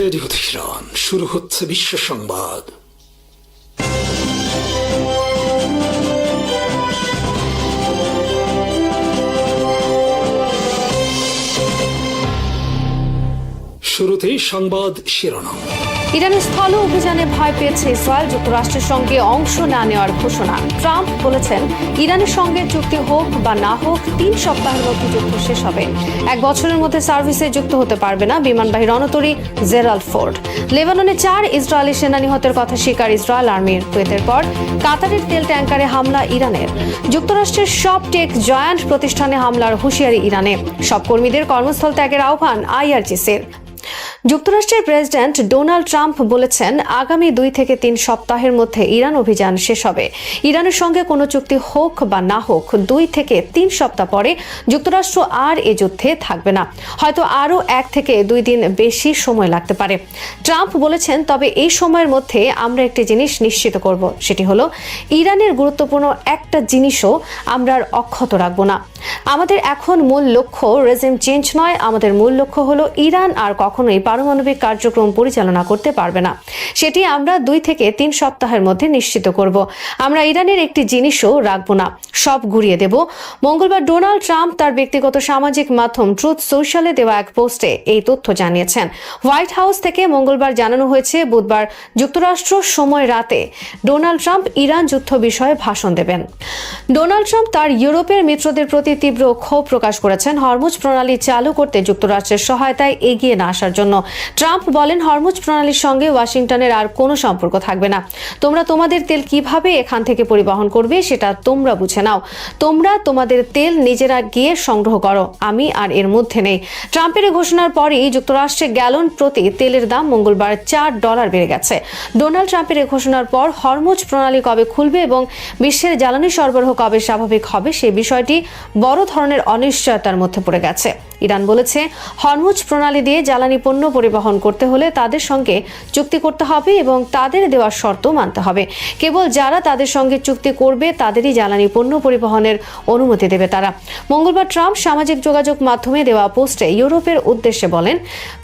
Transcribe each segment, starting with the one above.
Radio Tehran, শুরু হচ্ছে বিশ্ব সংবাদ। শুরুতেই সংবাদ শিরোনাম। ইরানের স্থল অভিযানে ভয় পেয়েছে ইসরায়েল, যুক্তরাষ্ট্রের সঙ্গে অংশ না নেওয়ার ঘোষণা। ট্রাম্প বলেছেন, ইরানের সঙ্গে চুক্তি হোক বা না হোক 3 সপ্তাহের মধ্যে যুদ্ধ শেষ হবে। 1 বছরের মধ্যে সার্ভিসে যুক্ত হতে পারবে না বিমানবাহী রণতরী জেরাল্ড ফোর্ড। লেবাননে 4 ইসরায়েলি সেনা নিহতের কথা স্বীকার ইসরায়েল আর্মির। কুয়েতের পর কাতারের তেল ট্যাঙ্কারে হামলা ইরানের। যুক্তরাষ্ট্রের সব টেক জায়ান্ট প্রতিষ্ঠানে হামলার হুঁশিয়ারি ইরানে। সব কর্মীদের কর্মস্থল ত্যাগের আহ্বান আইআরজিসির। যুক্তরাষ্ট্রের প্রেসিডেন্ট ডোনাল্ড ট্রাম্প বলেছেন, আগামী 2 থেকে 3 সপ্তাহের মধ্যে ইরান অভিযান শেষ হবে। ইরানের সঙ্গে কোনো চুক্তি হোক বা না হোক 2 থেকে 3 সপ্তাহ পরে যুক্তরাষ্ট্র আর এ যুদ্ধে থাকবে না। হয়তো আরও 1 থেকে 2 দিন বেশি সময় লাগতে পারে। ট্রাম্প বলেছেন, তবে এই সময়ের মধ্যে আমরা একটি জিনিস নিশ্চিত করব, সেটি হলো ইরানের গুরুত্বপূর্ণ একটা জিনিসও আমরা আর অক্ষত রাখব না। আমাদের এখন মূল লক্ষ্য রেজিম চেঞ্জ নয়, আমাদের মূল লক্ষ্য হলো ইরান আর কখনোই পারমাণবিক কার্যক্রম পরিচালনা করতে পারবে না। সেটি আমরা 2 থেকে 3 সপ্তাহের মধ্যে নিশ্চিত করব। আমরা ইরানের একটি জিনিসও রাখব না, সব ঘুরিয়ে দেব। মঙ্গলবার ডোনাল্ড ট্রাম্প তার ব্যক্তিগত সামাজিক মাধ্যম ট্রুথ সোশ্যালে দেওয়া এক পোস্টে এই তথ্য জানিয়েছেন। হোয়াইট হাউস থেকে মঙ্গলবার জানানো হয়েছে, বুধবার যুক্তরাষ্ট্র সময় রাতে ডোনাল্ড ট্রাম্প ইরান যুদ্ধ বিষয়ে ভাষণ দেবেন। ডোনাল্ড ট্রাম্প তার ইউরোপের মিত্রদের প্রতি তীব্র ক্ষোভ প্রকাশ করেছেন হরমুজ প্রণালী চালু করতে যুক্তরাষ্ট্রের সহায়তায় এগিয়ে না আসার জন্য। ট্রাম্প বলেন, হরমুজ প্রণালীর সঙ্গে ওয়াশিংটনের আর কোনো সম্পর্ক থাকবে না। তোমরা তোমাদের তেল কিভাবে এখান থেকে পরিবহন করবে সেটা তোমরা বুঝে নাও। তোমরা তোমাদের তেল নিজেরা গিয়ে সংগ্রহ করো, আমি আর এর মধ্যে নেই। ট্রাম্পের ঘোষণার পরই যুক্তরাষ্ট্রে গ্যালন প্রতি তেলের দাম মঙ্গলবার $4 বেড়ে গেছে। ডোনাল্ড ট্রাম্পের ঘোষণার পর হরমুজ প্রণালী কবে খুলবে এবং বিশ্বের জ্বালানি সরবরাহ কবে স্বাভাবিক হবে সে বিষয়টি বড় ধরনের অনিশ্চয়তার মধ্যে পড়ে গেছে। ইরান বলেছে, হরমুজ প্রণালী দিয়ে জ্বালানি পণ্য পরিবহন করতে হলে তাদের সঙ্গে চুক্তি করতে হবে এবং তাদের দেওয়া শর্ত মানতে হবে। কেবল যারা তাদের সঙ্গে চুক্তি করবে তাদেরই জ্বালানি পণ্য পরিবহনের অনুমতি দেবে তারা। মঙ্গলবার ট্রাম্প সামাজিক যোগাযোগ মাধ্যমে দেওয়া পোস্টে ইউরোপের উদ্দেশ্যে বলেন,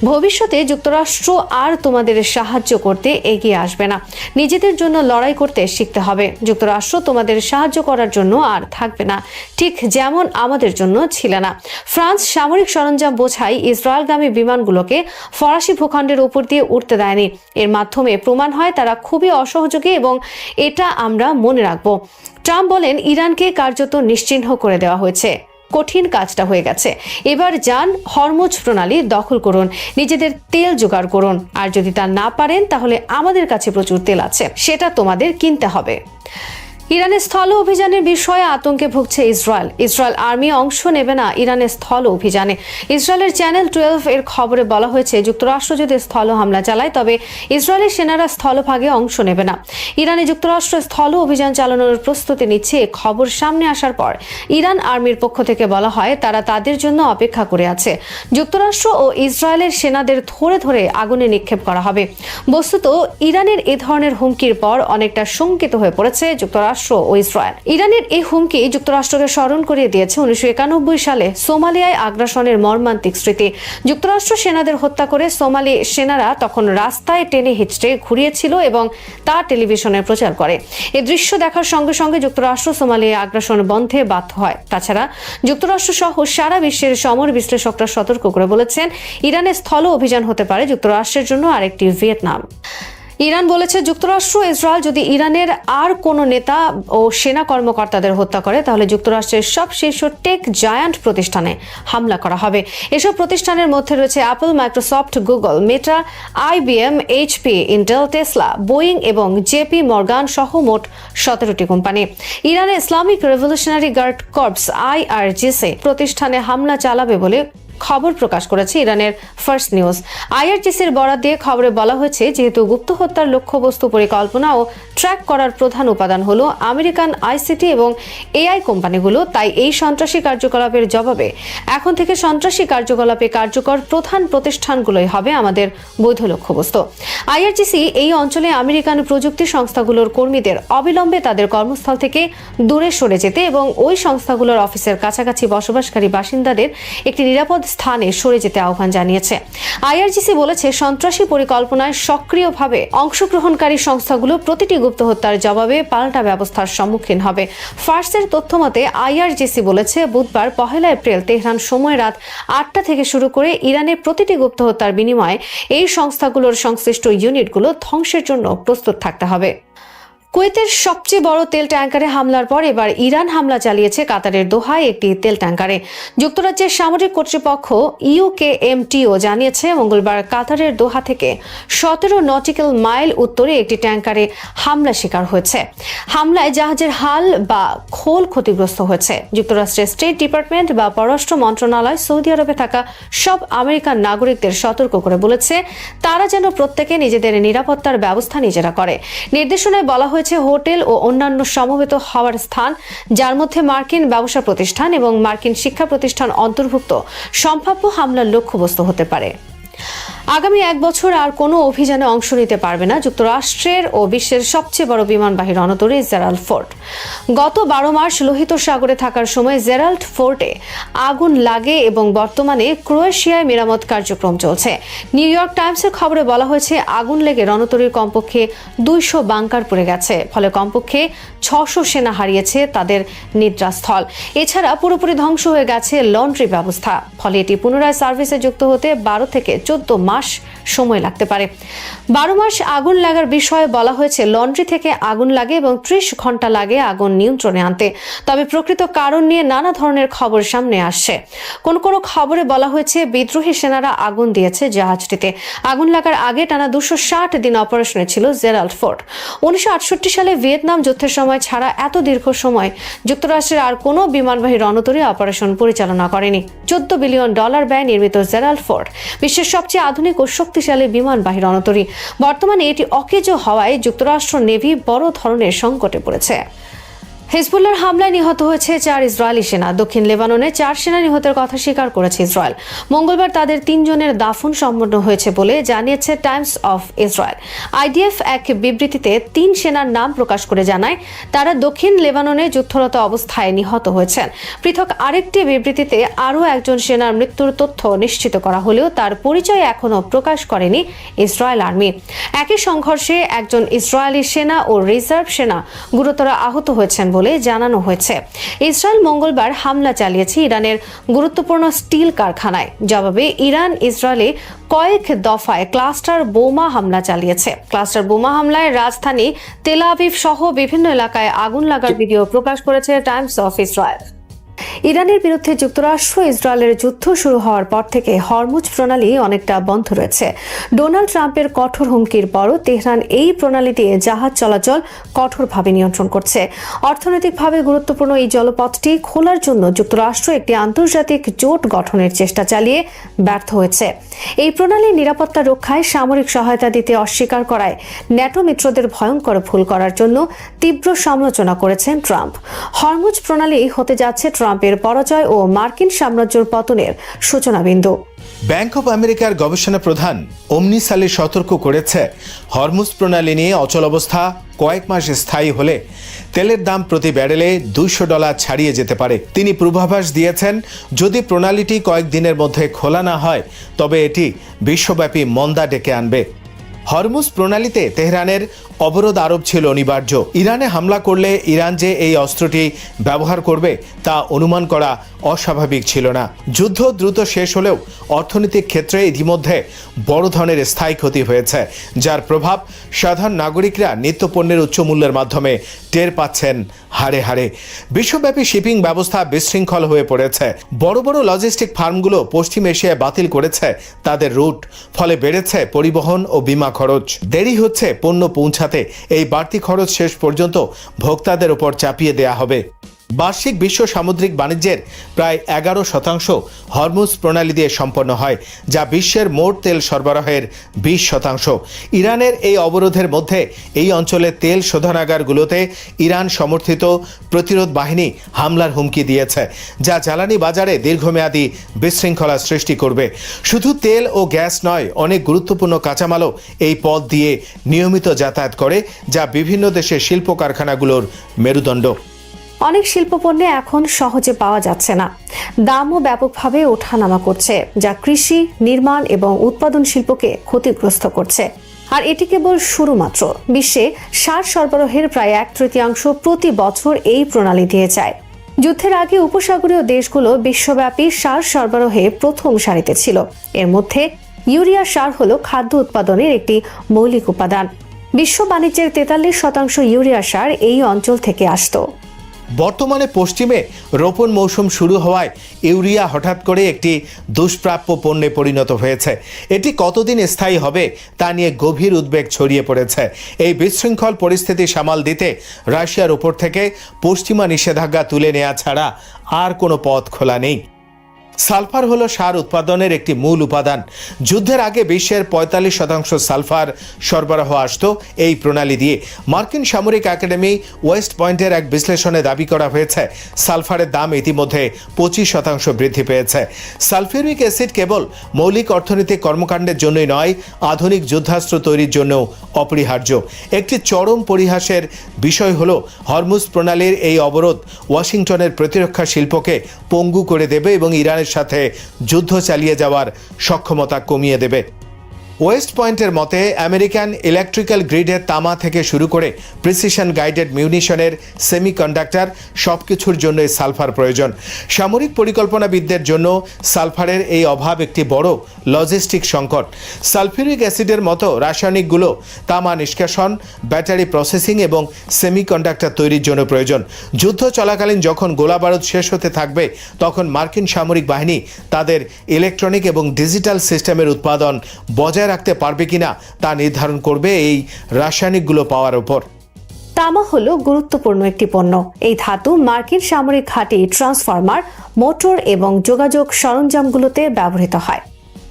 ভবিষ্যতে যুক্তরাষ্ট্র আর তোমাদের সাহায্য করতে এগিয়ে আসবে না। নিজেদের জন্য লড়াই করতে শিখতে হবে। যুক্তরাষ্ট্র তোমাদের সাহায্য করার জন্য আর থাকবে না, ঠিক যেমন আমাদের জন্য ছিল না। ফ্রান্স সামরিক সরঞ্জাম বোঝাই ইসরায়েলগামী বিমানগুলোকে ফরাসি ভূখণ্ডের উপর দিয়ে উঠতে দেয়নি। এর মাধ্যমে প্রমাণ হয় তারা খুবই অসহযোগী এবং এটা আমরা মনে রাখব। ট্রাম্প বলেন, ইরানকে কার্যত নিশ্চিহ্ন করে দেওয়া হয়েছে। কঠিন কাজটা হয়ে গেছে। এবার যান, হরমুজ প্রণালী দখল করুন, নিজেদের তেল জোগাড় করুন। আর যদি তা না পারেন তাহলে আমাদের কাছে প্রচুর তেল আছে, সেটা তোমাদের কিনতে হবে। ইরানের স্থল অভিযানের বিষয়ে আতঙ্কে ভুগছে ইসরায়েল। ইসরায়েল আর্মি অংশ নেবে না ইরানের স্থল অভিযানে। ইসরায়েলের চ্যানেল 12 এর খবরে বলা হয়েছে, যুক্তরাষ্ট্র যদি স্থল হামলা চালায় তবে ইসরায়েলের সেনারা স্থলভাগে অংশ নেবে না। ইরানে যুক্তরাষ্ট্র স্থল অভিযান চালানোর প্রস্তুতি নিচ্ছে। খবর সামনে আসার পর ইরান আর্মির পক্ষ থেকে বলা হয়, তারা তাদের জন্য অপেক্ষা করে আছে। যুক্তরাষ্ট্র ও ইসরায়েলের সেনাদের ধরে ধরে আগুনে নিক্ষেপ করা হবে। বস্তুত ইরানের এ ধরনের হুমকির পর অনেকটা শঙ্কিত হয়ে পড়েছে যুক্তরাষ্ট্র ও ইসরায়েল। ইরানের এই হুমকি যুক্তরাষ্ট্রকে স্মরণ করিয়ে দিয়েছে 1991 সালে সোমালিয়ায় আগ্রাসনের মর্মান্তিক স্মৃতি। যুক্তরাষ্ট্র সেনাদের হত্যা করে সোমালি সেনারা তখন রাস্তায় টেনে হিচড়ে ঘুরিয়েছিল এবং তা টেলিভিশনে প্রচার করে। এই দৃশ্য দেখার সঙ্গে সঙ্গে যুক্তরাষ্ট্র সোমালিয়ায় আগ্রাসন বন্ধে বাধ্য হয়। তাছাড়া যুক্তরাষ্ট্র সহ সারা বিশ্বের সমর বিশ্লেষকরা সতর্ক করে বলেছেন, ইরানের স্থল অভিযান হতে পারে যুক্তরাষ্ট্রের জন্য আরেকটি ভিয়েতনাম। ইরান বলেছে, যুক্তরাষ্ট্র ইসরায়েল যদি ইরানের আর কোনো নেতা ও সেনা কর্মকর্তাদের হত্যা করে তাহলে যুক্তরাষ্ট্রের সব শীর্ষ টেক জায়ান্ট প্রতিষ্ঠানে হামলা করা হবে। এসব প্রতিষ্ঠানের মধ্যে রয়েছে Apple, Microsoft, Google, Meta, IBM, HP, Intel, Tesla, Boeing এবং জেপি মর্গান সহ মোট 17টি কোম্পানি। ইরানের Islamic revolutionary guard corps IRGC প্রতিষ্ঠানে হামলা চালাবে বলে খবর প্রকাশ করেছে ইরানের ফার্স্ট নিউজ। IRGCর বরাত দিয়ে খবরে বলা হয়েছে, যেহেতু গুপ্ত হত্যার লক্ষ্যবস্তু পরিকল্পনা ও ট্র্যাক করার প্রধান উপাদান হলো আমেরিকান ICT এবং AI কোম্পানিগুলো, তাই এই সন্ত্রাসী কার্যকলাপের জবাবে এখন থেকে সন্ত্রাসী কার্যকলাপে কার্যকর প্রধান প্রতিষ্ঠানগুলোই হবে আমাদের বৈধ লক্ষ্যবস্তু। IRGC এই অঞ্চলে আমেরিকান প্রযুক্তি সংস্থাগুলোর কর্মীদের অবিলম্বে তাদের কর্মস্থল থেকে দূরে সরে যেতে এবং ওই সংস্থাগুলোর অফিসের কাছাকাছি বসবাসকারী বাসিন্দাদের একটি নিরাপদ স্থানে সরে যেতে আহ্বান জানিয়েছে। আইআরজিসি বলেছে, সন্ত্রাসী পরিকল্পনায় সক্রিয়ভাবে অংশগ্রহণকারী সংস্থাগুলো প্রতিটি গুপ্ত হত্যার জবাবে পাল্টা ব্যবস্থার সম্মুখীন হবে। ফার্সের তথ্যমতে আইআরজিসি বলেছে, বুধবার 1 এপ্রিল তেহরান সময় রাত 8টা থেকে শুরু করে ইরানের প্রতিটি গুপ্ত হত্যার বিনিময়ে এই সংস্থাগুলোর সংশ্লিষ্ট ইউনিটগুলো ধ্বংসের জন্য প্রস্তুত থাকতে হবে। কুয়েতের সবচেয়ে বড় তেল ট্যাঙ্কারে হামলার পর এবার ইরান হামলা চালিয়েছে কাতারের দোহায় একটি তেল ট্যাঙ্কারে। যুক্তরাজ্যের সামরিক কর্তৃপক্ষ ইউকেএমটিও জানিয়েছে, মঙ্গলবার কাতারের দোহা থেকে 17 নটিক্যাল মাইল উত্তরে একটি ট্যাঙ্কারে হামলা শিকার হয়েছে। হামলায় জাহাজের হাল বা খোল ক্ষতিগ্রস্ত হয়েছে। যুক্তরাষ্ট্রের স্টেট ডিপার্টমেন্ট বা পররাষ্ট্র মন্ত্রণালয় সৌদি আরবে থাকা সব আমেরিকান নাগরিকদের সতর্ক করে বলেছে, তারা যেন প্রত্যেকে নিজেদের নিরাপত্তার ব্যবস্থা নিজেরা করে। নির্দেশনায় বলা হয়েছে, হোটেল ও অন্যান্য সমবেত হওয়ার স্থান, যার মধ্যে মার্কিন ব্যবসা প্রতিষ্ঠান এবং মার্কিন শিক্ষা প্রতিষ্ঠান অন্তর্ভুক্ত, সম্ভাব্য হামলার লক্ষ্যবস্তু হতে পারে। আগামী 1 বছর আর কোনো অভিযানে অংশ নিতে পারবে না যুক্তরাষ্ট্রের ও বিশ্বের সবচেয়ে বড় বিমানবাহী রণতরী জেরাল্ড ফোর্ড। গত 12 মার্চ লোহিত সাগরে থাকার সময় জেরাল্ড ফোর্টে আগুন লাগে এবং বর্তমানে ক্রোয়েশিয়ায় মেরামত কার্যক্রম চলছে। নিউ ইয়র্ক টাইমসের খবরে বলা হয়েছে, আগুন লেগে রণতরীর কমপক্ষে 200 বাংকার পড়ে গেছে, ফলে কমপক্ষে 600 সেনা হারিয়েছে তাদের নিদ্রাস্থল। এছাড়া পুরোপুরি ধ্বংস হয়ে গেছে লন্ড্রি ব্যবস্থা, ফলে এটি পুনরায় সার্ভিসে যুক্ত হতে 12 থেকে 14 মাস সময় লাগতে পারে। 12 মাস আগুন লাগার বিষয়ে বলা হয়েছে, লন্ড্রি থেকে আগুন লাগে এবং 30 ঘন্টা লাগে আগুন নিয়ন্ত্রণে আনতে। তবে প্রকৃত কারণ নিয়ে নানা ধরনের খবর সামনে আসছে। কোন খবরে বলা হয়েছে, বিদ্রোহী সেনারা আগুন দিয়েছে জাহাজটিতে। আগুন লাগার আগে টানা 260 দিন অপারেশনে ছিল জেরাল্ড ফোর্ড। 1968 সালে ভিয়েতনাম যুদ্ধের সময় ছাড়া এত দীর্ঘ সময় যুক্তরাষ্ট্রের আর কোনো বিমানবাহী রণতরী অপারেশন পরিচালনা করেনি। $14 বিলিয়ন ব্যয় নির্মিত জেরাল্ড ফোর্ড বিশ্বের সবচেয়ে আধুনিক ও শক্তিশালী বিমানবাহী রণতরী। বর্তমানে এটি অকেজো হওয়ায় যুক্তরাষ্ট্র নেভি বড় ধরনের সংকটে পড়েছে। হিজবুল্লাহর হামলায় নিহত হয়েছে 4 ইসরায়েলি সেনা। দক্ষিণ লেবাননে 4 সেনা নিহতের কথা স্বীকার করেছে ইসরায়েল। মঙ্গলবার তাদের 3 জনের দাফন সম্পন্ন হয়েছে বলে জানিয়েছে টাইমস অফ ইসরায়েল। আইডিএফ এক বিবৃতিতে 3 সেনার নাম প্রকাশ করে জানায়, তারা দক্ষিণ লেবাননে যুদ্ধরত অবস্থায় নিহত হয়েছেন। পৃথক আরেকটি বিবৃতিতে আরও একজন সেনার মৃত্যুর তথ্য নিশ্চিত করা হলেও তার পরিচয় এখনও প্রকাশ করেনি ইসরায়েল আর্মি। একই সংঘর্ষে একজন ইসরায়েলি সেনা ও রিজার্ভ সেনা গুরুতর আহত হয়েছেন বলে জানানো হয়েছে। ইসরায়েল মঙ্গলবার হামলা চালিয়েছে ইরানের গুরুত্বপূর্ণ স্টিল কারখানায়। জবাবে ইরান ইসরায়েলে কয়েক দফায় ক্লাস্টার বোমা হামলা চালিয়েছে। ক্লাস্টার বোমা হামলায় রাজধানী তেল আভিভ সহ বিভিন্ন এলাকায় আগুন লাগার ভিডিও প্রকাশ করেছে টাইমস অফ ইসরায়েল। ইরানের বিরুদ্ধে যুক্তরাষ্ট্র ইসরায়েলের যুদ্ধ শুরু হওয়ার পর থেকে হরমুজ প্রণালী অনেকটা বন্ধ রয়েছে। ডোনাল্ড ট্রাম্পের কঠোর হুমকির পরও তেহরান এই প্রণালী দিয়ে জাহাজ চলাচল কঠোরভাবে নিয়ন্ত্রণ করছে। অর্থনৈতিকভাবে গুরুত্বপূর্ণ এই জলপথটি খোলার জন্য যুক্তরাষ্ট্র একটি আন্তর্জাতিক জোট গঠনের চেষ্টা চালিয়ে ব্যর্থ হয়েছে। এই প্রণালীর নিরাপত্তা রক্ষায় সামরিক সহায়তা দিতে অস্বীকার করায় ন্যাটো মিত্রদের ভয়ঙ্কর ভুল করার জন্য তীব্র সমালোচনা করেছেন ট্রাম্প। হরমুজ প্রণালী হতে যাচ্ছে ট্রাম্পের পরাজয় ও মার্কিন সাম্রাজ্যের পতনের সূচনাবিন্দু। ব্যাংক অব আমেরিকার গবেষণা প্রধান ওমনি সালে সতর্ক করেছে, হরমুজ প্রণালী নিয়ে অচলাবস্থা কয়েক মাস স্থায়ী হলে তেলের দাম প্রতি ব্যারেলে $200 ছাড়িয়ে যেতে পারে। তিনি পূর্বাভাস দিয়েছেন, যদি প্রণালীটি কয়েকদিনের মধ্যে খোলা না হয় তবে এটি বিশ্বব্যাপী মন্দা ডেকে আনবে। হরমুজ প্রণালীতে তেহরানের অবরোধ আরোপ ছিল অনিবার্য। ইরানে হামলা করলে ইরান যে এই অস্ত্রটি ব্যবহার করবে তা অনুমান করা অস্বাভাবিক ছিল না। যুদ্ধ দ্রুত শেষ হলেও অর্থনৈতিক ক্ষেত্রে ইতিমধ্যে বড় ধরনের স্থায়ী ক্ষতি হয়েছে, যার প্রভাব সাধারণ নাগরিকরা নিত্যপণ্যের উচ্চ মূল্যের মাধ্যমে টের পাচ্ছেন হাড়ে হাড়ে। বিশ্বব্যাপী শিপিং ব্যবস্থা বিশৃঙ্খল হয়ে পড়েছে। বড় বড় লজিস্টিক ফার্মগুলো পশ্চিম এশিয়ায় বাতিল করেছে তাদের রুট, ফলে বেড়েছে পরিবহন ও বীমা খরচ। দেরি হচ্ছে পণ্য পৌঁছাতে। এই বাড়তি খরচ শেষ পর্যন্ত ভোক্তাদের উপর চাপিয়ে দেয়া হবে। বার্ষিক বিশ্ব সামুদ্রিক বাণিজ্যের প্রায় 11% হরমুজ প্রণালী দিয়ে সম্পন্ন হয়, যা বিশ্বের মোট তেল সরবরাহের 20%। ইরানের এই অবরোধের মধ্যে এই অঞ্চলের তেল শোধনাগারগুলোতে ইরান সমর্থিত প্রতিরোধ বাহিনী হামলার হুমকি দিয়েছে, যা জ্বালানি বাজারে দীর্ঘমেয়াদী বিশৃঙ্খলা সৃষ্টি করবে। শুধু তেল ও গ্যাস নয়, অনেক গুরুত্বপূর্ণ কাঁচামালও এই পথ দিয়ে নিয়মিত যাতায়াত করে, যা বিভিন্ন দেশের শিল্প কারখানাগুলোর মেরুদণ্ড। অনেক শিল্পপণ্যে এখন সহজে পাওয়া যাচ্ছে না, দামও ব্যাপকভাবে ওঠানামা করছে, যা কৃষি, নির্মাণ এবং উৎপাদন শিল্পকে ক্ষতিগ্রস্ত করছে। আর এটি কেবল শুরু মাত্র। বিশ্বে সার সরবরাহের প্রায় 1/3 প্রতি বছর এই প্রণালী দিয়ে যায়। যুদ্ধের আগে উপসাগরীয় দেশগুলো বিশ্বব্যাপী সার সরবরাহে প্রথম সারিতে ছিল। এর মধ্যে ইউরিয়া সার হল খাদ্য উৎপাদনের একটি মৌলিক উপাদান। বিশ্ব বাণিজ্যের 43% ইউরিয়া সার এই অঞ্চল থেকে আসতো। বর্তমানে পশ্চিমে রোপণ মৌসুম শুরু হওয়ায় ইউরিয়া হঠাৎ করে একটি দুষ্প্রাপ্য পণ্যে পরিণত হয়েছে। এটি কতদিন স্থায়ী হবে তা নিয়ে গভীর উদ্বেগ ছড়িয়ে পড়েছে। এই বিশৃঙ্খল পরিস্থিতি সামাল দিতে রাশিয়ার উপর থেকে পশ্চিমা নিষেধাজ্ঞা তুলে নেওয়া ছাড়া আর কোনো পথ খোলা নেই। সালফার হলো সার উৎপাদনের একটি মূল উপাদান। যুদ্ধের আগে বিশ্বের 45% সালফার সরবরাহ আসত এই প্রণালী দিয়ে। মার্কিন সামরিক একাডেমি ওয়েস্ট পয়েন্টের এক বিশ্লেষণে দাবি করা হয়েছে সালফারের দাম ইতিমধ্যে 25% বৃদ্ধি পেয়েছে। সালফিউরিক অ্যাসিড কেবল মৌলিক অর্থনৈতিক কর্মকাণ্ডের জন্যই নয়, আধুনিক যুদ্ধাস্ত্র তৈরির জন্য অপরিহার্য। একটি চরম পরিহাসের বিষয় হলো হরমুজ প্রণালীর এই অবরোধ ওয়াশিংটনের প্রতিরক্ষা শিল্পকে পঙ্গু করে দেবে এবং ইরানের সাথে যুদ্ধ চালিয়ে যাওয়ার সক্ষমতা কমিয়ে দেবে। ওয়েস্ট পয়েন্টের মতে আমেরিকান ইলেকট্রিক্যাল গ্রিডের তামা থেকে শুরু করে প্রিসিশন গাইডেড মিউনিশনের সেমিকন্ডাক্টর সবকিছুর জন্যই সালফার প্রয়োজন। সামরিক পরিকল্পনাবিদদের জন্য সালফারের এই অভাব একটি বড় লজিস্টিক সংকট। সালফিউরিক অ্যাসিডের মতো রাসায়নিকগুলো তামা নিষ্কাশন, ব্যাটারি প্রসেসিং এবং সেমিকন্ডাক্টর তৈরির জন্য প্রয়োজন। যুদ্ধ চলাকালীন যখন গোলাবারুদ শেষ হতে থাকবে তখন মার্কিন সামরিক বাহিনী তাদের ইলেকট্রনিক এবং ডিজিটাল সিস্টেমের উৎপাদন বজায় রাখতে পারবে কিনা তা নির্ধারণ করবে এই রাসায়নিকগুলো পাওয়ার উপর। তামা হলো গুরুত্বপূর্ণ একটি পণ্য। এই ধাতু মার্কিন সামরিক ঘাঁটি, ট্রান্সফরমার, মোটর এবং যোগাযোগ সরঞ্জামগুলোতে ব্যবহৃত হয়।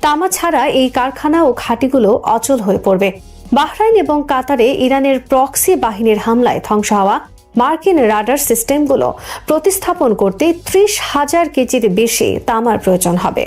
তামা ছাড়া এই কারখানা ও ঘাঁটিগুলো অচল হয়ে পড়বে। বাহরাইন এবং কাতারে ইরানের প্রক্সি বাহিনীর হামলায় ধ্বংস হওয়া মার্কিন রাডার সিস্টেমগুলো প্রতিস্থাপন করতে 30,000 কেজির বেশি তামার প্রয়োজন হবে।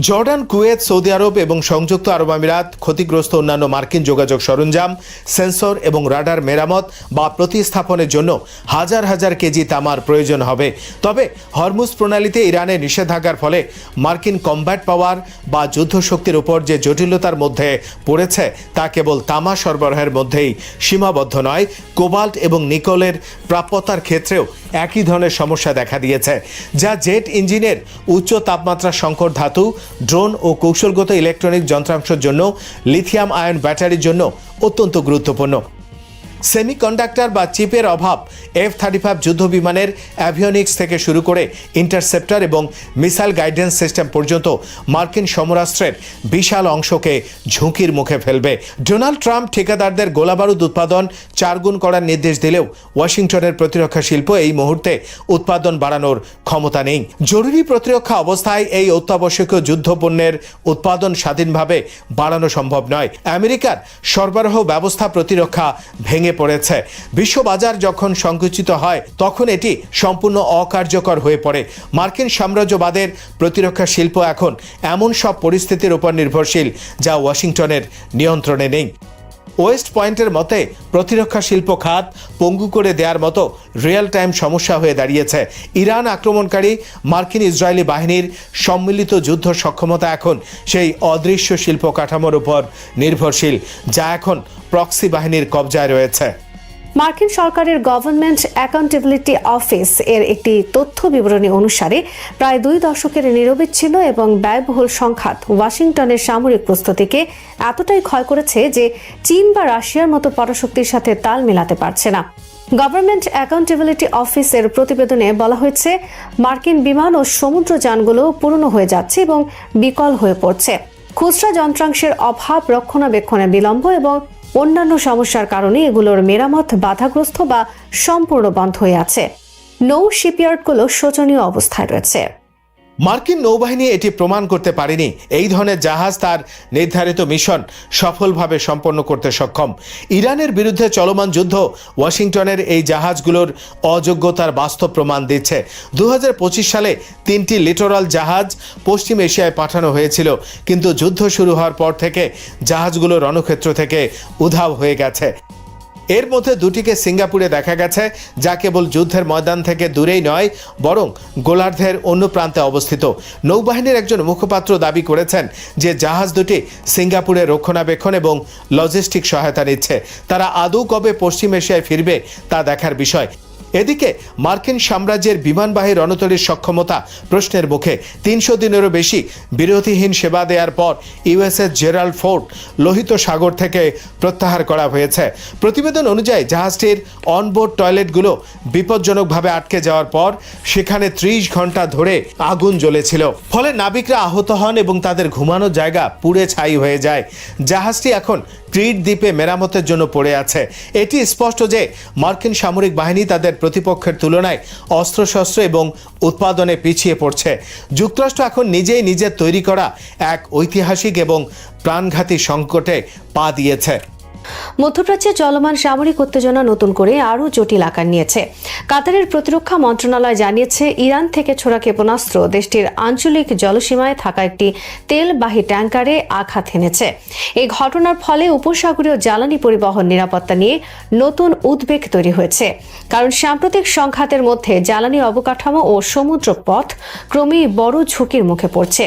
জর্ডান, কুয়েত, সৌদি আরব এবং সংযুক্ত আরব আমিরাত ক্ষতিগ্রস্ত অন্যান্য মার্কিন যোগাযোগ সরঞ্জাম, সেন্সর এবং রাডার মেরামত বা প্রতিস্থাপনের জন্য হাজার হাজার কেজি তামার প্রয়োজন হবে। তবে হরমুজ প্রণালীতে ইরানের নিষেধাজ্ঞার ফলে মার্কিন কমব্যাট পাওয়ার বা যুদ্ধশক্তির উপর যে জটিলতার মধ্যে পড়েছে তা কেবল তামা সরবরাহের মধ্যেই সীমাবদ্ধ নয়, কোবাল্ট এবং নিকলের প্রাপ্যতার ক্ষেত্রেও একই ধরনের সমস্যা দেখা দিয়েছে, যা জেট ইঞ্জিনের উচ্চ তাপমাত্রা সংকট ধাতু, ড্রোন ও কৌশলগত ইলেকট্রনিক যন্ত্রাংশের জন্য লিথিয়াম আয়ন ব্যাটারির জন্য অত্যন্ত গুরুত্বপূর্ণ। সেমিকন্ডাক্টর বা চিপের অভাব F-35 যুদ্ধ বিমানের অ্যাভিওনিক্স থেকে শুরু করে ইন্টারসেপ্টর এবং মিসাইল গাইডেন্স সিস্টেম পর্যন্ত মার্কিন সমরাস্ত্রের বিশাল অংশকে ঝুঁকির মুখে ফেলবে। ডোনাল্ড ট্রাম্প ঠিকাদারদের গোলাবারুদ উৎপাদন 4 গুণ করার নির্দেশ দিলেও ওয়াশিংটনের প্রতিরক্ষা শিল্প এই মুহূর্তে উৎপাদন বাড়ানোর ক্ষমতা নেই। জরুরি প্রতিরক্ষা অবস্থায় এই অত্যাবশ্যকীয় যুদ্ধপণ্যের উৎপাদন স্বাধীনভাবে বাড়ানো সম্ভব নয়। আমেরিকার সরবরাহ ব্যবস্থা প্রতিরক্ষা ভেঙে পড়েছে। বিশ্ববাজার যখন সংকুচিত হয় তখন এটি সম্পূর্ণ অকার্যকর হয়ে পড়ে। মার্কিন সাম্রাজ্যবাদের প্রতিরক্ষা শিল্প এখন এমন সব পরিস্থিতির উপর নির্ভরশীল যা ওয়াশিংটনের নিয়ন্ত্রণে নেই। ওয়েস্ট পয়েন্টের মতে প্রতিরক্ষা শিল্প খাত পঙ্গু করে দেওয়ার মতো রিয়েল টাইম সমস্যা হয়ে দাঁড়িয়েছে। ইরান আক্রমণকারী মার্কিন ইসরায়েলি বাহিনীর সম্মিলিত যুদ্ধ সক্ষমতা এখন সেই অদৃশ্য শিল্প কাঠামোর উপর নির্ভরশীল, যা এখন প্রক্সি বাহিনীর কবজায় রয়েছে। মার্কিন সরকারের গভর্নমেন্ট অ্যাকাউন্টেবিলিটি অফিস এর একটি তথ্য বিবরণী অনুসারে প্রায় 2 দশকের নিরবিচ্ছিন্ন এবং ব্যয়বহুল সংঘাত ওয়াশিংটনের সামরিক প্রস্তুতিকে এতটাই ক্ষয় করেছে যে চীন বা রাশিয়ার মতো পরাশক্তির সাথে তাল মেলাতে পারছে না। গভর্নমেন্ট অ্যাকাউন্টেবিলিটি অফিসের প্রতিবেদনে বলা হয়েছে, মার্কিন বিমান ও সমুদ্রযানগুলো পুরনো হয়ে যাচ্ছে এবং বিকল হয়ে পড়ছে। খুচরা যন্ত্রাংশের অভাব, রক্ষণাবেক্ষণে বিলম্ব এবং অন্যান্য সমস্যার কারণে এগুলোর মেরামত বাধাগ্রস্ত বা সম্পূর্ণ বন্ধ হয়ে আছে। নৌ শিপইয়ার্ডগুলো শোচনীয় অবস্থায় রয়েছে। মার্কিন নৌবাহিনী এটি প্রমাণ করতে পারেনি এই ধরনের জাহাজ তার নির্ধারিত মিশন সফলভাবে সম্পন্ন করতে সক্ষম। ইরানের বিরুদ্ধে চলমান যুদ্ধ ওয়াশিংটনের এই জাহাজগুলোর অযোগ্যতার বাস্তব প্রমাণ দিচ্ছে। 2025 সালে 3টি লিটোরাল জাহাজ পশ্চিম এশিয়ায় পাঠানো হয়েছিল, কিন্তু যুদ্ধ শুরু হওয়ার পর থেকে জাহাজগুলো রণক্ষেত্র থেকে উধাও হয়ে গেছে। এর মধ্যে দুটিকে সিঙ্গাপুরে দেখা গেছে, যা কেবল যুদ্ধের ময়দান থেকে দূরেই নয়, বরং গোলার্ধের অন্য প্রান্তে অবস্থিত। নৌবাহিনীর একজন মুখপাত্র দাবি করেছেন যে জাহাজ দুটি সিঙ্গাপুরে রক্ষণাবেক্ষণ এবং লজিস্টিক সহায়তা নিচ্ছে। তারা আদৌ কবে পশ্চিম এশিয়ায় ফিরবে তা দেখার বিষয়। এদিকে মার্কিন সাম্রাজ্যের বিমানবাহী রণতরীর সক্ষমতা প্রশ্নের মুখে। 300 দিনেরও বেশি বিরতিহীন সেবা দেওয়ার পর ইউএসএস জেরাল্ড ফোর্ড লোহিত সাগর থেকে প্রত্যাহার করা হয়েছে। প্রতিবেদন অনুযায়ী জাহাজটির অনবোর্ড টয়লেটগুলো বিপজ্জনকভাবে আটকে যাওয়ার পর সেখানে 30 ঘন্টা ধরে আগুন জ্বলেছিল। ফলে নাবিকরা আহত হন এবং তাদের ঘুমানোর জায়গা পুড়ে ছাই হয়ে যায়। জাহাজটি এখন ক্রিট দ্বীপে মেরামতের জন্য পড়ে আছে। এটি স্পষ্ট যে মার্কিন সামরিক বাহিনী তাদের প্রতিপক্ষের তুলনায় অস্ত্রশস্ত্র এবং উৎপাদনে পিছিয়ে পড়ছে। যুক্তরাষ্ট্র এখন নিজেই নিজের তৈরি করা এক ঐতিহাসিক এবং প্রাণঘাতী সংকটে পা দিয়েছে। মধ্যপ্রাচ্যে চলমান সামরিক উত্তেজনা নতুন করে আরও জটিল আকার নিয়েছে। কাতারের প্রতিরক্ষা মন্ত্রণালয় জানিয়েছে, ইরান থেকে ছোড়া ক্ষেপণাস্ত্র দেশটির আঞ্চলিক জলসীমায় থাকা একটি তেলবাহী ট্যাঙ্কারে আঘাত হেনেছে। এই ঘটনার ফলে উপসাগরীয় জ্বালানি পরিবহন নিরাপত্তা নিয়ে নতুন উদ্বেগ তৈরি হয়েছে। কারণ সাম্প্রতিক সংঘাতের মধ্যে জ্বালানি অবকাঠামো ও সমুদ্র পথ ক্রমেই বড় ঝুঁকির মুখে পড়ছে।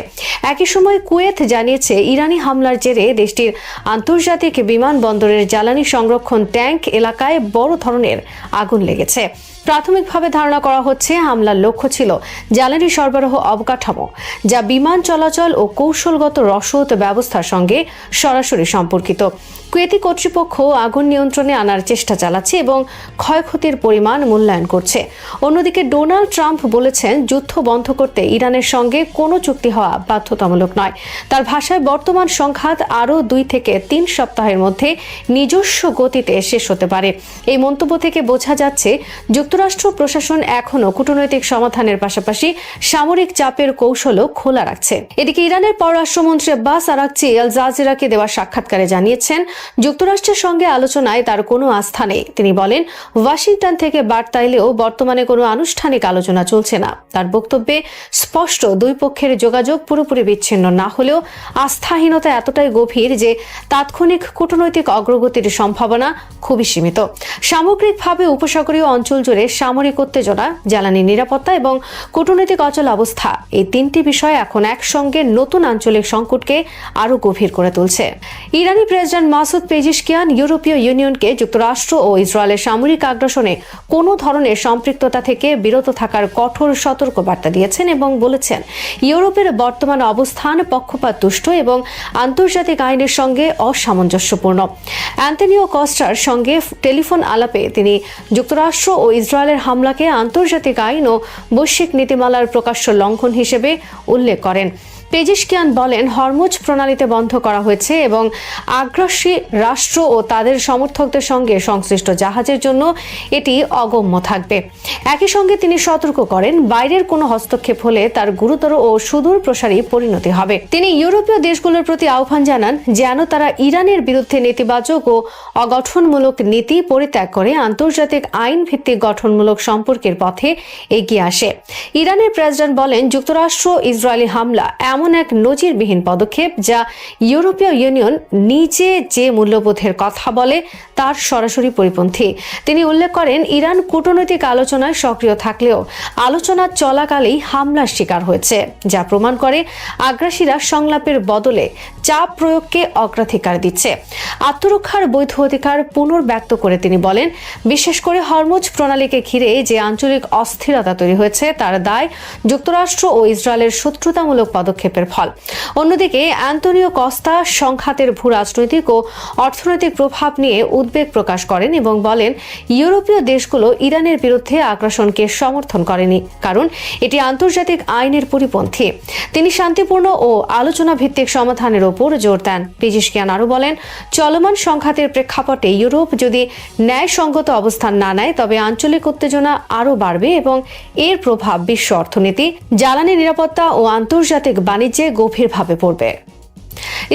একই সময় কুয়েত জানিয়েছে, ইরানি হামলার জেরে দেশটির আন্তর্জাতিক বিমানবন্দরের জ্বালানি সংরক্ষণ ট্যাঙ্ক এলাকায় বড় ধরনের আগুন লেগেছে। প্রাথমিকভাবে ধারণা করা হচ্ছে, হামলার লক্ষ্য ছিল জ্বালানি সরবরাহ অবকাঠামো, যা বিমান চলাচল ও কৌশলগত রসদ ব্যবস্থার সঙ্গে সরাসরি সম্পর্কিত। কুয়েতি কর্তৃপক্ষ আগুন নিয়ন্ত্রণে আনার চেষ্টা চালাচ্ছে এবং ক্ষয়ক্ষতির পরিমাণ মূল্যায়ন করছে। অন্যদিকে ডোনাল্ড ট্রাম্প বলেছেন, যুদ্ধ বন্ধ করতে ইরানের সঙ্গে কোনো চুক্তি হওয়া বাধ্যতামূলক নয়। তার ভাষায়, বর্তমান সংঘাত আরও 2 থেকে 3 সপ্তাহের মধ্যে নিজস্ব গতিতে শেষ হতে পারে। এই মন্তব্য থেকে বোঝা যাচ্ছে, যুক্তরাষ্ট্র প্রশাসন এখনও কূটনৈতিক সমাধানের পাশাপাশি সামরিক চাপের কৌশলও খোলা রাখছে। এদিকে ইরানের পররাষ্ট্রমন্ত্রী আব্বাস আরাকচি আল জাজিরাকে দেওয়া সাক্ষাৎকারে জানিয়েছেন, যুক্তরাষ্ট্রের সঙ্গে আলোচনায় তার কোনো আস্থা নেই। তিনি বলেন, ওয়াশিংটন থেকে বার্তা এলেও বর্তমানে কোনো আনুষ্ঠানিক আলোচনা চলছে না। তার বক্তব্যে স্পষ্ট, দুই পক্ষের যোগাযোগ পুরোপুরি বিচ্ছিন্ন না হলেও আস্থাহীনতা এতটাই গভীর যে তাৎক্ষণিক কূটনৈতিক অগ্রগতির সম্ভাবনা খুবই সীমিত। সামগ্রিকভাবে উপসাগরীয় অঞ্চল জুড়ে সামরিক উত্তেজনা, জ্বালানি নিরাপত্তা এবং কূটনৈতিক অচল অবস্থা, এই 3টি বিষয় এখন একসঙ্গে নতুন আঞ্চলিক সংকটকে আরও গভীর করে তুলছে। ইরানি প্রেসিডেন্ট মাসুদ পেজিশকিয়ান ইউরোপীয় ইউনিয়নকে যুক্তরাষ্ট্র ও ইসরায়েলের সামরিক আগ্রাসনে কোনো ধরনের সম্পৃক্ততা থেকে বিরত থাকার কঠোর সতর্কবার্তা দিয়েছেন এবং বলেছেন, ইউরোপের বর্তমান অবস্থান পক্ষপাতদুষ্ট এবং আন্তর্জাতিক আইনের সঙ্গে অসামঞ্জস্যপূর্ণ। অ্যান্তনিও কস্টার সঙ্গে টেলিফোন আলাপে তিনি যুক্তরাষ্ট্র ও ইসরায়েলের হামলাকে আন্তর্জাতিক আইন ও বৈশ্বিক নীতিমালার প্রকাশ্য লঙ্ঘন হিসেবে উল্লেখ করেন। পেজিশকিয়ান বলেন, হরমুজ প্রণালীতে বন্ধ করা হয়েছে এবং আগ্রাসী রাষ্ট্র ও তাদের সমর্থকদের সঙ্গে সংশ্লিষ্ট জাহাজের জন্য এটি অগম্য থাকবে। একই সঙ্গে তিনি সতর্ক করেন, বাইরের কোনো হস্তক্ষেপ হলে তার গুরুতর ও সুদূর প্রসারী পরিণতি হবে। তিনি ইউরোপীয় দেশগুলোর প্রতি আহ্বান জানান, যেন তারা ইরানের বিরুদ্ধে নেতিবাচক ও অগঠনমূলক নীতি পরিত্যাগ করে আন্তর্জাতিক আইন ভিত্তিক গঠনমূলক সম্পর্কের পথে এগিয়ে আসে। ইরানের প্রেসিডেন্ট বলেন, যুক্তরাষ্ট্র ইসরায়েলি হামলা এমন এক নজিরবিহীন পদক্ষেপ যা ইউরোপীয় ইউনিয়ন নিজে যে মূল্যবোধের কথা বলে তার সরাসরি পরিপন্থী। তিনি উল্লেখ করেন, ইরান কূটনৈতিক আলোচনায় সক্রিয় থাকলেও আলোচনা চলাকালেই হামলার শিকার হয়েছে, যা প্রমাণ করে আগ্রাসীরা সংলাপের বদলে চাপ প্রয়োগকে অগ্রাধিকার দিচ্ছে। আত্মরক্ষার বৈধ অধিকার পুনর্ব্যক্ত করে তিনি বলেন, বিশেষ করে হরমুজ প্রণালীকে ঘিরে যে আঞ্চলিক অস্থিরতা তৈরি হয়েছে তার দায় যুক্তরাষ্ট্র ও ইসরায়েলের শত্রুতামূলক পদক্ষেপের ফল। অন্যদিকে অ্যান্তনিও কস্তা সংঘাতের ভূরাজনৈতিক ও অর্থনৈতিক প্রভাব নিয়ে উদ্বেগ প্রকাশ করেন এবং বলেন, ইউরোপীয় দেশগুলো ইরানের বিরুদ্ধে আগ্রাসনকে সমর্থন করেনি, কারণ এটি আন্তর্জাতিক আইনের পরিপন্থী। তিনি শান্তিপূর্ণ ও আলোচনা ভিত্তিক সমাধানের ওপর জোর দেন। পেজিশকিয়ান আরও বলেন, চলমান সংঘাতের প্রেক্ষাপটে ইউরোপ যদি ন্যায়সঙ্গত অবস্থান না নেয় তবে আঞ্চলিক উত্তেজনা আরও বাড়বে এবং এর প্রভাব বিশ্ব অর্থনীতি, জ্বালানি নিরাপত্তা ও আন্তর্জাতিক বাণিজ্যে গভীরভাবে পড়বে।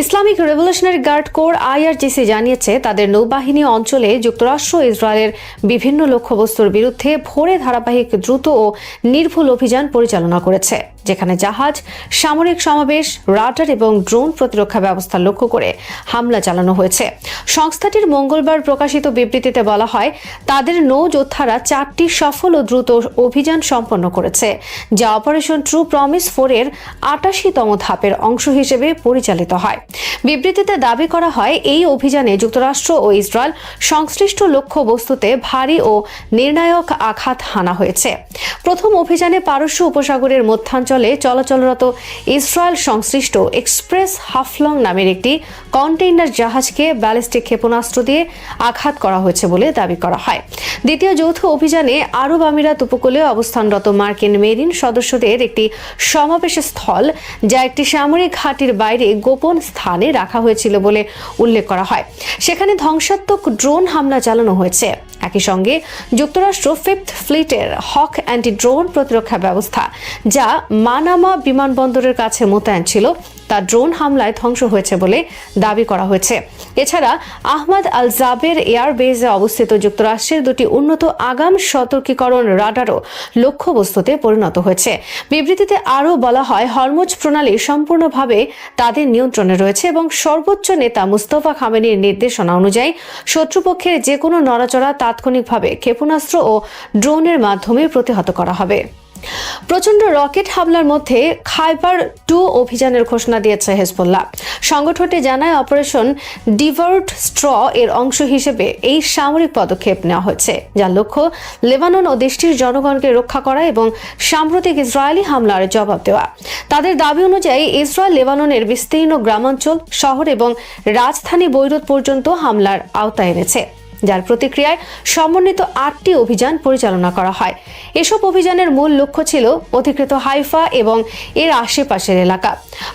Islamic revolutionary guard corps IRGC জানিয়েছে তাদের নৌবাহিনী অঞ্চলে যুক্তরাষ্ট্র ইসরায়েলের বিভিন্ন লক্ষ্যবস্তুর বিরুদ্ধে ভোরে ধারাবাহিক দ্রুত ও নির্ভুল অভিযান পরিচালনা করেছে, যেখানে জাহাজ, সামরিক সমাবেশ, রাডার এবং ড্রোন প্রতিরক্ষা ব্যবস্থা লক্ষ্য করে হামলা চালানো হয়েছে। সংস্থাটির মঙ্গলবার প্রকাশিত বিবৃতিতে বলা হয়, তাদের নৌ যোদ্ধারা 4টি সফল ও দ্রুত অভিযান সম্পন্ন করেছে, যা অপারেশন ট্রু প্রমিস 4 এর 88তম ধাপের অংশ হিসেবে পরিচালিত হয়। বিবৃতিতে দাবি করা হয়, এই অভিযানে যুক্তরাষ্ট্র ও ইসরায়েল সংশ্লিষ্ট লক্ষ্যবস্তুতে ভারী ও নির্ণায়ক আঘাত হানা হয়েছে। প্রথম অভিযানে পারস্য উপসাগরের মধ্যাঞ্চলে চলাচলরত ইসরায়েল সংশ্লিষ্ট এক্সপ্রেস হাফলং নামের একটি কন্টেইনার জাহাজকে ব্যালিস্টিক ক্ষেপণাস্ত্র দিয়ে আঘাত করা হয়েছে বলে দাবি করা হয়। দ্বিতীয় যৌথ অভিযানে আরব আমিরাত উপকূলে অবস্থানরত মার্কিন মেরিন সদস্যদের একটি সমাবেশ স্থল, যা একটি সামরিক ঘাঁটির বাইরে গোপন স্থানে রাখা হয়েছিল বলে উল্লেখ করা হয়, সেখানে ধ্বংসাত্মক ড্রোন হামলা চালানো হয়েছে। একই সঙ্গে যুক্তরাষ্ট্র 5th ফ্লিটের হক অ্যান্টি ড্রোন প্রতিরক্ষা ব্যবস্থা, যা মানামা বিমানবন্দরের কাছে মোতায়েন ছিল, তা ড্রোন হামলায় ধ্বংস হয়েছে বলে দাবি করা হয়েছে। এছাড়া আহমদ আল জাবের এয়ারবেজে অবস্থিত যুক্তরাষ্ট্রের 2টি উন্নত আগাম সতর্কীকরণ রাডারও লক্ষ্যবস্তুতে পরিণত হয়েছে। বিবৃতিতে আরও বলা হয়, হরমুজ প্রণালী সম্পূর্ণভাবে তাদের নিয়ন্ত্রণে রয়েছে এবং সর্বোচ্চ নেতা মুস্তফা খামেনির নির্দেশনা অনুযায়ী শত্রুপক্ষের যে কোনো নড়াচড়া তাৎক্ষণিকভাবে ক্ষেপণাস্ত্র ও ড্রোনের মাধ্যমে প্রতিহত করা হবে। প্রচণ্ড রকেট হামলার মধ্যে খাইবার 2 অভিযানের ঘোষণা দিয়েছে হেজবুল্লাহ। সংগঠনটি জানায়, অপারেশন ডিভার্ট স্ট্র এর অংশ হিসেবে এই সামরিক পদক্ষেপ নেওয়া হয়েছে, যার লক্ষ্য লেবানন ও দেশটির জনগণকে রক্ষা করা এবং সাম্প্রতিক ইসরায়েলি হামলার জবাব দেওয়া। তাদের দাবি অনুযায়ী ইসরায়েল লেবাননের বিস্তীর্ণ গ্রামাঞ্চল, শহর এবং রাজধানী বৈরুত পর্যন্ত হামলার আওতায় এনেছে, যার প্রতিক্রিয়ায় সমন্বিত 8টি অভিযান পরিচালনা করা হয়। এসব অভিযানের মূল লক্ষ্য ছিল অধিকৃত হাইফা এবং এর আশেপাশের এলাকা।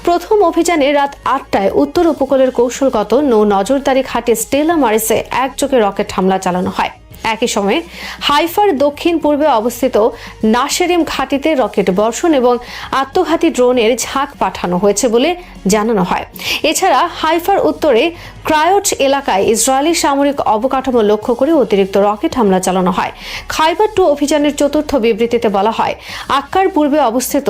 প্রথম অভিযানে রাত 8টায় উত্তর উপকূলের কৌশলগত নৌ নজরদারি ঘাঁটি স্টেলা মারিসে একযোগে রকেট হামলা চালানো হয়। একই সময়ে হাইফার দক্ষিণ পূর্বে অবস্থিত নাসেরিম ঘাঁটিতে রকেট বর্ষণ এবং আত্মঘাতী ড্রোনের ঝাঁক পাঠানো হয়েছে বলে জানানো হয়। এছাড়া হাইফার উত্তরে ক্রায়োট এলাকায় ইসরায়েলি সামরিক অবকাঠামো লক্ষ্য করে অতিরিক্ত রকেট হামলা চালানো হয়। খাইবার 2 অভিযানের চতুর্থ বিবৃতিতে বলা হয়, আক্কার পূর্বে অবস্থিত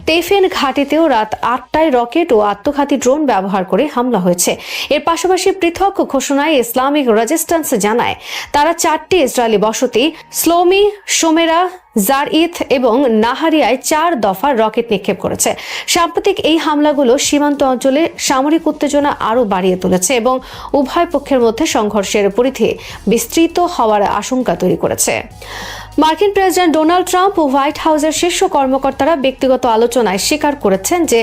তেফেন ঘাঁটিতেও রাত 8টায় রকেট ও আত্মঘাতী ড্রোন ব্যবহার করে হামলা হয়েছে। এর পাশাপাশি পৃথক ঘোষণায় ইসলামিক রেজিস্ট্যান্স জানায়, তারা 4টি ইসরায়েলি বসতি স্লোমি, সোমেরা, জারইথ এবং নাহারিয়ায় 4 দফার রকেট নিক্ষেপ করেছে। সাম্প্রতিক এই হামলাগুলো সীমান্ত অঞ্চলে সামরিক উত্তেজনা আরও বাড়িয়ে তুলেছে এবং উভয় পক্ষের মধ্যে সংঘর্ষের পরিধি বিস্তৃত হওয়ার আশঙ্কা তৈরি করেছে। মার্কিন প্রেসিডেন্ট ডোনাল্ড ট্রাম্প ও হোয়াইট হাউসের শীর্ষ কর্মকর্তারা ব্যক্তিগত আলোচনায় স্বীকার করেছেন যে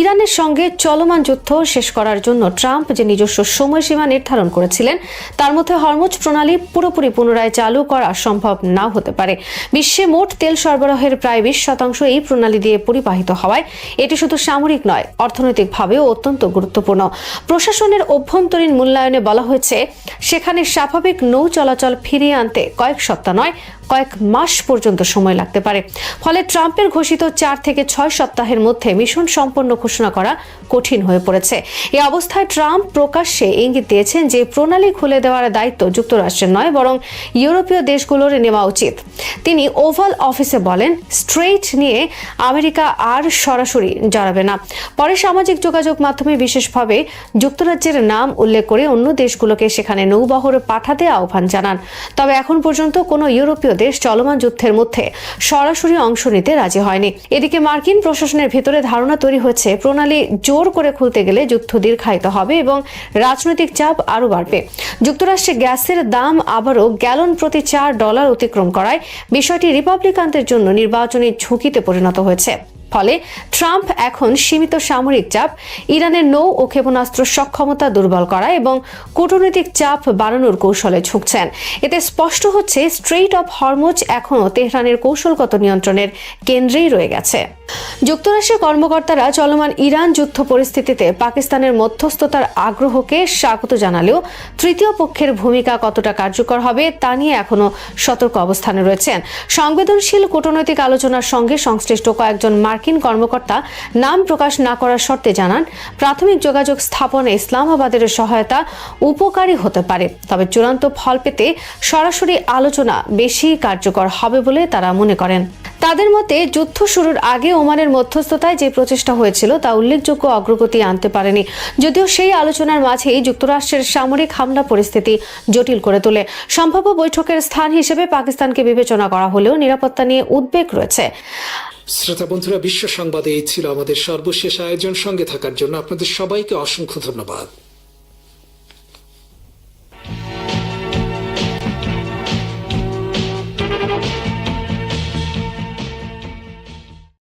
ইরানের সঙ্গে চলমান যুদ্ধ শেষ করার জন্য ট্রাম্প যে নিজস্ব সময়সীমা নির্ধারণ করেছিলেন, তার মধ্যে হরমুজ প্রণালী পুরোপুরি পুনরায় চালু করা সম্ভব নাও হতে পারে। বিশ্বে মোট তেল সরবরাহের প্রায় 20% এই প্রণালী দিয়ে পরিবাহিত হওয়ায় এটি শুধু সামরিক নয়, অর্থনৈতিকভাবেও অত্যন্ত গুরুত্বপূর্ণ। প্রশাসনের অভ্যন্তরীণ মূল্যায়নে বলা হয়েছে, সেখানে স্বাভাবিক নৌ চলাচল ফিরিয়ে আনতে কয়েক সপ্তাহ নয়, কয়েক মাস পর্যন্ত সময় লাগতে পারে। ফলে ট্রাম্পের ঘোষিত 4 থেকে 6 সপ্তাহের মধ্যে মিশন সম্পন্ন ঘোষণা করা কঠিন হয়ে পড়েছে। এই অবস্থায় ট্রাম্প প্রকাশ্যে ইঙ্গিত দিয়েছেন যে প্রণালী খুলে দেওয়ার দায়িত্ব যুক্তরাষ্ট্রের নয়, বরং ইউরোপীয় দেশগুলোর নেওয়া উচিত। তিনি ওভাল অফিসে বলেন, স্ট্রেইট নিয়ে আমেরিকা আর সরাসরি জড়াবে না। পরে সামাজিক যোগাযোগ মাধ্যমে বিশেষভাবে যুক্তরাজ্যের নাম উল্লেখ করে অন্য দেশগুলোকে সেখানে নৌবহর পাঠাতে আহ্বান জানান। তবে এখন পর্যন্ত কোনো ইউরোপীয় দেশ চলমান যুদ্ধের মধ্যে সরাসরি অংশ নিতে রাজি হয়নি। এদিকে মার্কিন প্রশাসনের ভিতরে ধারণা তৈরি হয়েছে, প্রণালী জোর করে খুলতে গেলে যুদ্ধ দীর্ঘায়িত হবে এবং রাজনৈতিক চাপ আরও বাড়বে। যুক্তরাষ্ট্রে গ্যাসের দাম আবারও গ্যালন প্রতি $4 অতিক্রম করায় বিষয়টি রিপাবলিকানদের জন্য নির্বাচনী ঝুঁকিতে পরিণত হয়েছে। ফলে ট্রাম্প এখন সীমিত সামরিক চাপ, ইরানের নৌ ও ক্ষেপণাস্ত্র সক্ষমতা দুর্বল করা এবং কূটনৈতিক চাপ বাড়ানোর কৌশলে ঝুঁকছেন। এতে স্পষ্ট হচ্ছে, স্ট্রেইট অফ হরমুজ এখনও তেহরানের কৌশলগত নিয়ন্ত্রণের কেন্দ্রেই রয়ে গেছে। যুক্তরাষ্ট্রের কর্মকর্তারা চলমান ইরান যুদ্ধ পরিস্থিতিতে পাকিস্তানের মধ্যস্থতার আগ্রহকে স্বাগত জানালেও তৃতীয় পক্ষের ভূমিকা কতটা কার্যকর হবে তা নিয়ে এখনো সতর্ক অবস্থানে রয়েছেন। সংবেদনশীল কূটনৈতিক আলোচনার সঙ্গে সংশ্লিষ্ট কয়েকজন মার্কিন কর্মকর্তা নাম প্রকাশ না করার শর্তে জানান, প্রাথমিক যোগাযোগ স্থাপনে ইসলামাবাদের সহায়তা উপকারী হতে পারে, তবে চূড়ান্ত ফল পেতে সরাসরি আলোচনা বেশি কার্যকর হবে বলে তারা মনে করেন। তাদের মতে যুদ্ধ শুরুর আগে ওমানের মধ্যস্থতায় যে প্রচেষ্টা হয়েছিল তা উল্লেখযোগ্য অগ্রগতি আনতে পারেনি, যদিও সেই আলোচনার মাঝেই যুক্তরাষ্ট্রের সামরিক হামলা পরিস্থিতি জটিল করে তোলে। সম্ভাব্য বৈঠকের স্থান হিসেবে পাকিস্তানকে বিবেচনা করা হলেও নিরাপত্তা নিয়ে উদ্বেগ রয়েছে। শ্রোতা বন্ধুরা, বিশ্ব সংবাদে এই ছিল আমাদের সর্বশেষ আয়োজন। সঙ্গে থাকার জন্য আপনাদের সবাইকে অসংখ্য ধন্যবাদ।